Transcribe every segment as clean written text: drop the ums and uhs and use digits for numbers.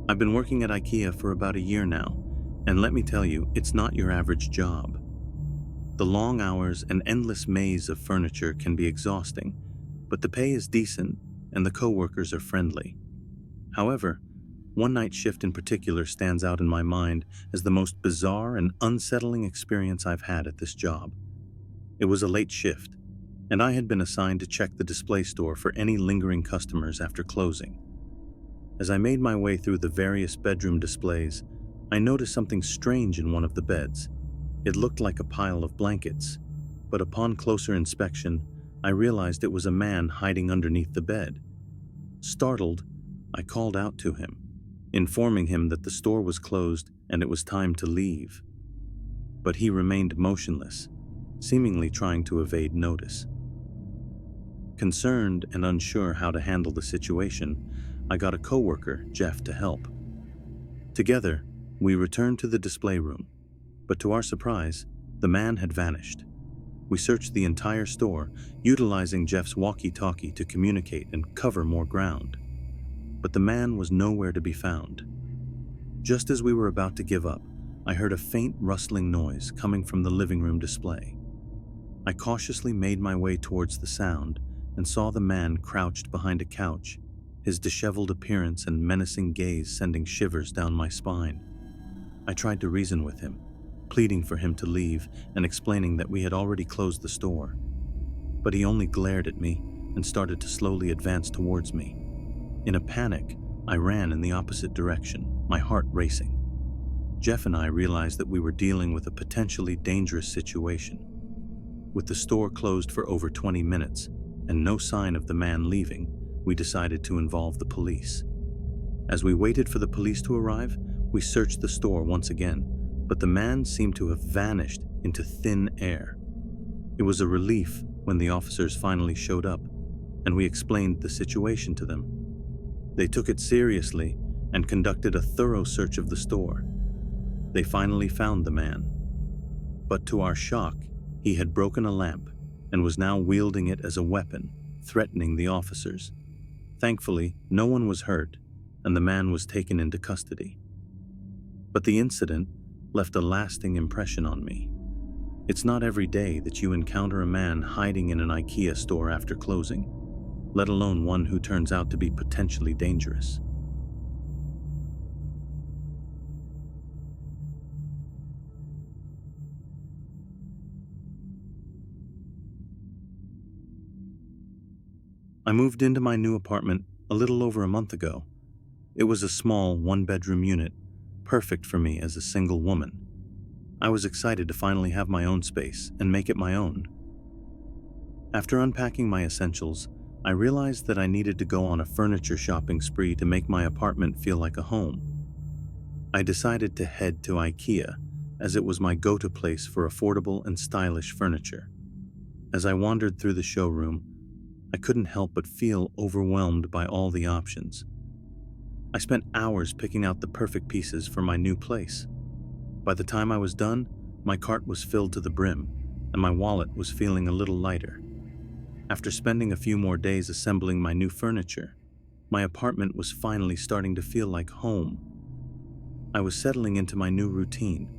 I've been working at Ikea for about a year now, and let me tell you, it's not your average job. The long hours and endless maze of furniture can be exhausting, but the pay is decent and the coworkers are friendly. However, one night shift in particular stands out in my mind as the most bizarre and unsettling experience I've had at this job. It was a late shift, and I had been assigned to check the display store for any lingering customers after closing. As I made my way through the various bedroom displays, I noticed something strange in one of the beds. It looked like a pile of blankets, but upon closer inspection, I realized it was a man hiding underneath the bed. Startled, I called out to him, informing him that the store was closed and it was time to leave. But he remained motionless, seemingly trying to evade notice. Concerned and unsure how to handle the situation, I got a coworker, Jeff, to help. Together, we returned to the display room, but to our surprise, the man had vanished. We searched the entire store, utilizing Jeff's walkie-talkie to communicate and cover more ground. But the man was nowhere to be found. Just as we were about to give up, I heard a faint rustling noise coming from the living room display. I cautiously made my way towards the sound and saw the man crouched behind a couch, his disheveled appearance and menacing gaze sending shivers down my spine. I tried to reason with him, pleading for him to leave and explaining that we had already closed the store. But he only glared at me and started to slowly advance towards me. In a panic, I ran in the opposite direction, my heart racing. Jeff and I realized that we were dealing with a potentially dangerous situation. With the store closed for over 20 minutes and no sign of the man leaving, we decided to involve the police. As we waited for the police to arrive, we searched the store once again, but the man seemed to have vanished into thin air. It was a relief when the officers finally showed up, and we explained the situation to them. They took it seriously and conducted a thorough search of the store. They finally found the man. But to our shock, he had broken a lamp and was now wielding it as a weapon, threatening the officers. Thankfully, no one was hurt, and the man was taken into custody. But the incident left a lasting impression on me. It's not every day that you encounter a man hiding in an IKEA store after closing, let alone one who turns out to be potentially dangerous. I moved into my new apartment a little over a month ago. It was a small one-bedroom unit, perfect for me as a single woman. I was excited to finally have my own space and make it my own. After unpacking my essentials, I realized that I needed to go on a furniture shopping spree to make my apartment feel like a home. I decided to head to IKEA, as it was my go-to place for affordable and stylish furniture. As I wandered through the showroom, I couldn't help but feel overwhelmed by all the options. I spent hours picking out the perfect pieces for my new place. By the time I was done, my cart was filled to the brim, and my wallet was feeling a little lighter. After spending a few more days assembling my new furniture, my apartment was finally starting to feel like home. I was settling into my new routine,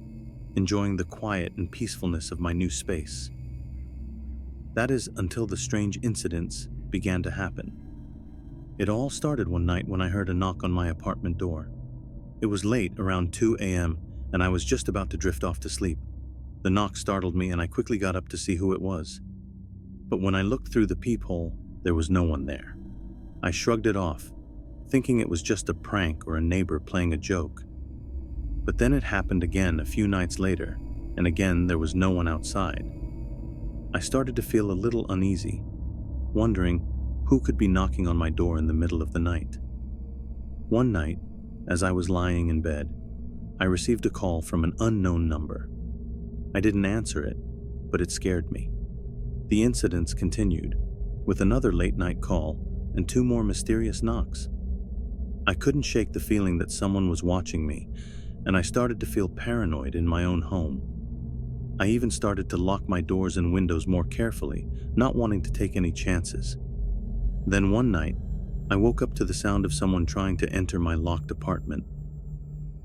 enjoying the quiet and peacefulness of my new space. That is until the strange incidents began to happen. It all started one night when I heard a knock on my apartment door. It was late, around 2 a.m., and I was just about to drift off to sleep. The knock startled me and I quickly got up to see who it was. But when I looked through the peephole, there was no one there. I shrugged it off, thinking it was just a prank or a neighbor playing a joke. But then it happened again a few nights later, and again there was no one outside. I started to feel a little uneasy, wondering who could be knocking on my door in the middle of the night. One night, as I was lying in bed, I received a call from an unknown number. I didn't answer it, but it scared me. The incidents continued, with another late-night call and 2 more mysterious knocks. I couldn't shake the feeling that someone was watching me, and I started to feel paranoid in my own home. I even started to lock my doors and windows more carefully, not wanting to take any chances. Then one night, I woke up to the sound of someone trying to enter my locked apartment.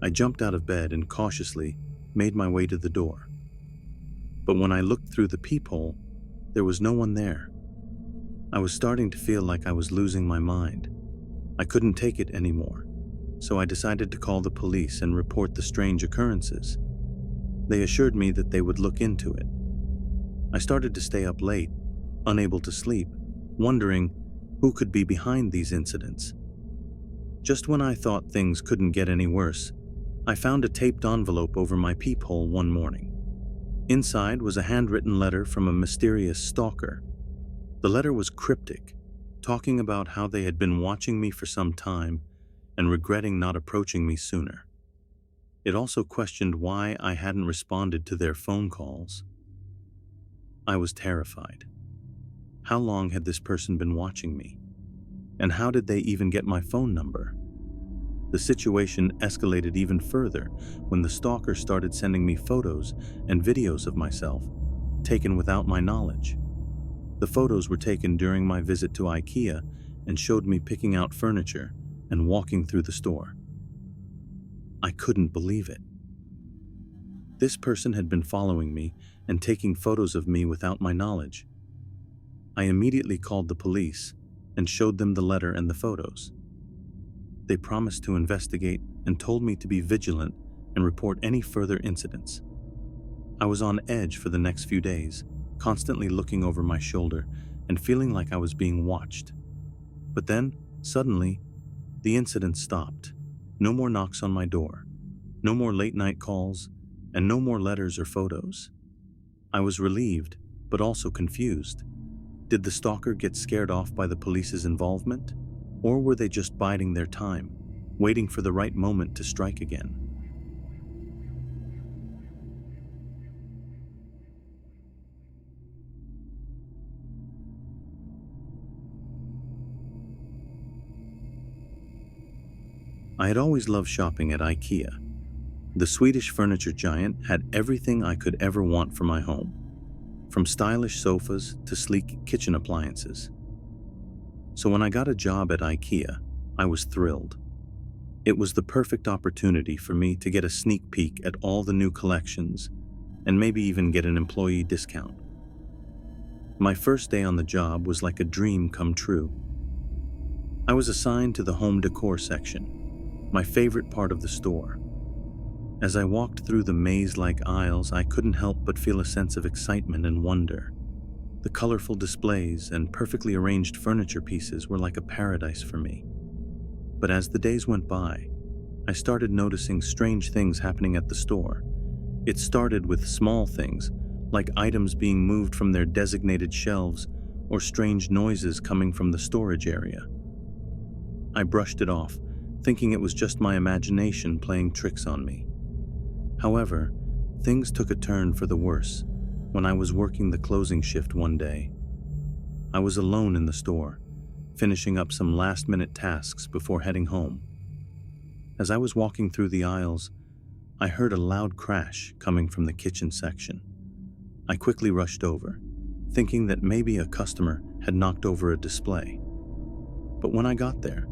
I jumped out of bed and cautiously made my way to the door. But when I looked through the peephole, there was no one there. I was starting to feel like I was losing my mind. I couldn't take it anymore, so I decided to call the police and report the strange occurrences. They assured me that they would look into it. I started to stay up late, unable to sleep, wondering who could be behind these incidents. Just when I thought things couldn't get any worse, I found a taped envelope over my peephole one morning. Inside was a handwritten letter from a mysterious stalker. The letter was cryptic, talking about how they had been watching me for some time and regretting not approaching me sooner. It also questioned why I hadn't responded to their phone calls. I was terrified. How long had this person been watching me? And how did they even get my phone number? The situation escalated even further when the stalker started sending me photos and videos of myself, taken without my knowledge. The photos were taken during my visit to Ikea and showed me picking out furniture and walking through the store. I couldn't believe it. This person had been following me and taking photos of me without my knowledge. I immediately called the police and showed them the letter and the photos. They promised to investigate and told me to be vigilant and report any further incidents. I was on edge for the next few days, constantly looking over my shoulder and feeling like I was being watched. But then, suddenly, the incident stopped. No more knocks on my door, no more late-night calls, and no more letters or photos. I was relieved, but also confused. Did the stalker get scared off by the police's involvement? Or were they just biding their time, waiting for the right moment to strike again? I had always loved shopping at Ikea. The Swedish furniture giant had everything I could ever want for my home, from stylish sofas to sleek kitchen appliances. So when I got a job at Ikea, I was thrilled. It was the perfect opportunity for me to get a sneak peek at all the new collections and maybe even get an employee discount. My first day on the job was like a dream come true. I was assigned to the home decor section, my favorite part of the store. As I walked through the maze-like aisles, I couldn't help but feel a sense of excitement and wonder. The colorful displays and perfectly arranged furniture pieces were like a paradise for me. But as the days went by, I started noticing strange things happening at the store. It started with small things, like items being moved from their designated shelves or strange noises coming from the storage area. I brushed it off, thinking it was just my imagination playing tricks on me. However, things took a turn for the worse when I was working the closing shift one day. I was alone in the store, finishing up some last-minute tasks before heading home. As I was walking through the aisles, I heard a loud crash coming from the kitchen section. I quickly rushed over, thinking that maybe a customer had knocked over a display. But when I got there,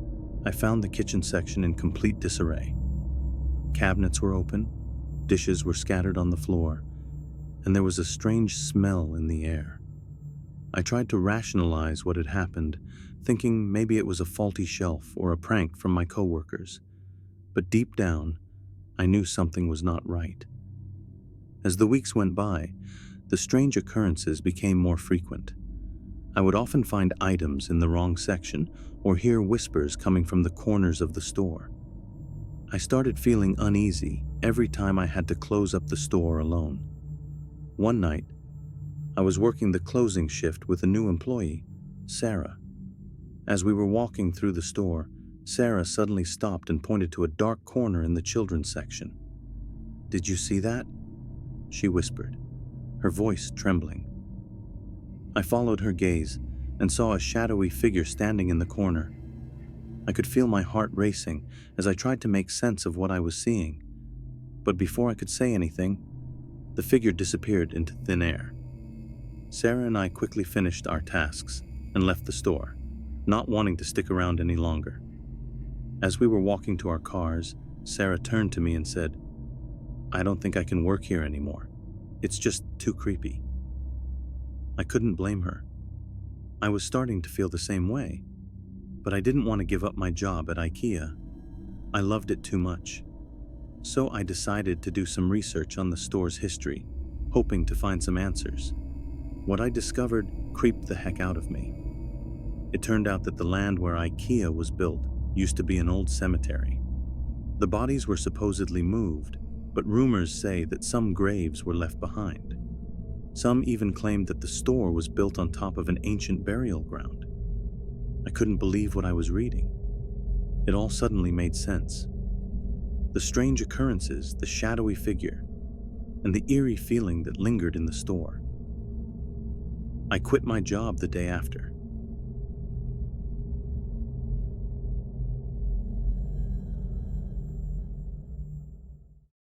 I found the kitchen section in complete disarray. Cabinets were open, dishes were scattered on the floor, and there was a strange smell in the air. I tried to rationalize what had happened, thinking maybe it was a faulty shelf or a prank from my coworkers. But deep down, I knew something was not right. As the weeks went by, the strange occurrences became more frequent. I would often find items in the wrong section or hear whispers coming from the corners of the store. I started feeling uneasy every time I had to close up the store alone. One night, I was working the closing shift with a new employee, Sarah. As we were walking through the store, Sarah suddenly stopped and pointed to a dark corner in the children's section. "Did you see that?" she whispered, her voice trembling. I followed her gaze and saw a shadowy figure standing in the corner. I could feel my heart racing as I tried to make sense of what I was seeing. But before I could say anything, the figure disappeared into thin air. Sarah and I quickly finished our tasks and left the store, not wanting to stick around any longer. As we were walking to our cars, Sarah turned to me and said, "I don't think I can work here anymore. It's just too creepy." I couldn't blame her. I was starting to feel the same way, but I didn't want to give up my job at Ikea. I loved it too much. So I decided to do some research on the store's history, hoping to find some answers. What I discovered creeped the heck out of me. It turned out that the land where Ikea was built used to be an old cemetery. The bodies were supposedly moved, but rumors say that some graves were left behind. Some even claimed that the store was built on top of an ancient burial ground. I couldn't believe what I was reading. It all suddenly made sense. The strange occurrences, the shadowy figure, and the eerie feeling that lingered in the store. I quit my job the day after.